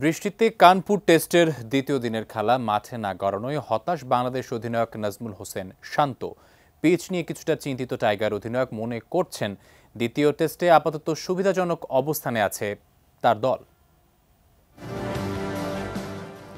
বৃষ্টিতে কানপুর টেস্টের দ্বিতীয় দিনের খেলা মাঠে না গড়ানোয় হতাশ বাংলাদেশ অধিনায়ক নাজমুল হোসেন শান্ত। পিচ নিয়ে কিছুটা চিন্তিত টাইগার অধিনায়ক মনে করছেন দ্বিতীয় টেস্টে আপাতত সুবিধাজনক অবস্থানে আছে তার দল।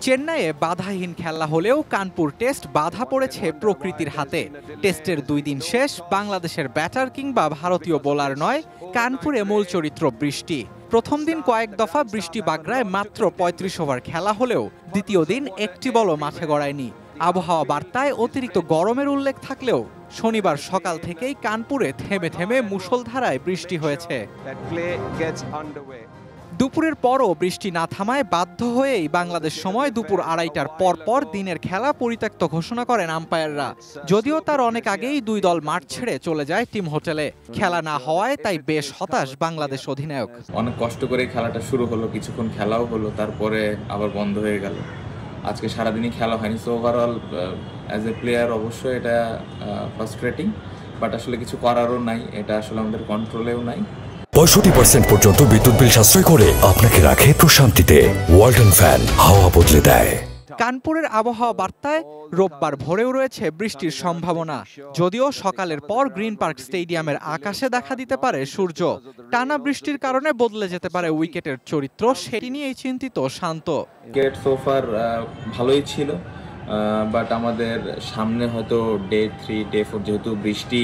চেন্নাইয়ে বাধাহীন খেলা হলেও কানপুর টেস্ট বাধা পড়েছে প্রকৃতির হাতে। টেস্টের 2 দিন শেষ, বাংলাদেশের ব্যাটার কিংবা ভারতীয় বোলার নয়, কানপুরে মূল চরিত্র বৃষ্টি। প্রথম দিন কয়েক দফা বৃষ্টি বাগড়ায় মাত্র ৩৫ ওভার খেলা হলেও দ্বিতীয় দিন একটি বলও মাঠে গড়ায়নি। আবহাওয়া বার্তায় অতিরিক্ত গরমের উল্লেখ থাকলেও শনিবার সকাল থেকেই কানপুরে থেমে থেমে মুষলধারায় বৃষ্টি হয়েছে। দুপুরের পরও বৃষ্টি না থামায় বাধ্য হয়েই বাংলাদেশ সময় দুপুর ২:৩০টার পর দিনের খেলা পরিত্যক্ত ঘোষণা করেন আম্পায়াররা। যদিও তার অনেক আগেই দুই দল মাঠ ছেড়ে চলে যায় টিম হোটেলে। খেলা না হওয়ায় তাই বেশ হতাশ বাংলাদেশ অধিনায়ক। অনেক কষ্ট করে খেলাটা শুরু হলো, কিছুক্ষণ খেলাও হলো, তারপরে আবার বন্ধ হয়ে গেল। আজকে সারাদিনই খেলা হয়নি। So overall as a player অবশ্যই এটা ফ্রাস্ট্রেটিং, বাট আসলে কিছু করারও নাই, এটা আসলে আমাদের কন্ট্রোলেও নাই। 65% পর্যন্ত বিদ্যুৎ বিল সাশ্রয় করে আপনাকে রাখে প্রশান্তিতে। ওয়ালটন ফ্যান হাওয়া বদলে দেয়। কানপুরের আবহাওয়া বার্তায় রোববার ভোরেও রয়েছে বৃষ্টির সম্ভাবনা। যদিও সকালের পর গ্রিন পার্ক স্টেডিয়ামের আকাশে দেখা দিতে পারে সূর্য। টানা বৃষ্টির কারণে বদলে যেতে পারে উইকেটের চরিত্র, সেটি নিয়েই চিন্তিত শান্ত। উইকেট সোফার ভালোই ছিল, বাট আমাদের সামনে হয়তো ডে 3, ডে 4 যেহেতু বৃষ্টি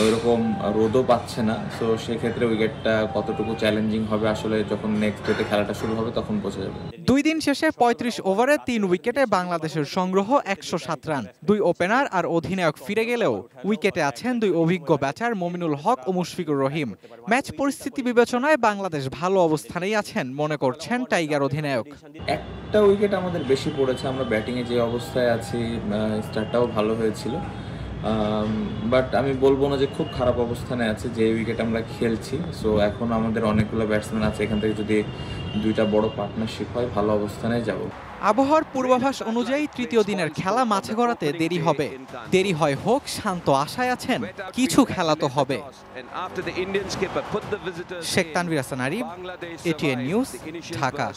ওইরকম রোদও পাচ্ছে না, সো সেক্ষেত্রে উইকেটটা কতটুকু চ্যালেঞ্জিং হবে আসলে যখন নেক্সট ডেতে খেলাটা শুরু হবে তখন বোঝা যাবে। 2 দিন শেষে ৩৫ ওভারে 3 উইকেটে বাংলাদেশের সংগ্রহ ১০৭ রান। 2 ওপেনার আর অধিনায়ক ফিরে গেলেও উইকেটে আছেন 2 অভিজ্ঞ ব্যাটার মমিনুল হক ও মুশফিকুর রহিম। ম্যাচ পরিস্থিতি বিবেচনায় বাংলাদেশ ভালো অবস্থানেই আছেন মনে করছেন টাইগার অধিনায়ক। একটা উইকেট আমাদের বেশি পড়েছে, আমরা ব্যাটিংয়ে যে অবস্থায় আছি, স্টার্টটাও ভালো হয়েছিল, বাট আমি বলবো না যে খুব খারাপ অবস্থানে আছে যে উইকেট আমরা খেলছি। সো এখন আমাদের অনেকগুলো ব্যাটসম্যান আছে, এখান থেকে যদি 2টা বড় পার্টনারশিপ হয় ভালো অবস্থানে যাব। আবহাওয়ার পূর্বাভাস অনুযায়ী তৃতীয় দিনের খেলা মাঠে গড়াতে দেরি হবে। দেরি হয় হোক, শান্ত আশায় আছেন কিছু খেলা তো হবে। Sheikh Tanvir Hasan Arif, ATN news, Dhaka.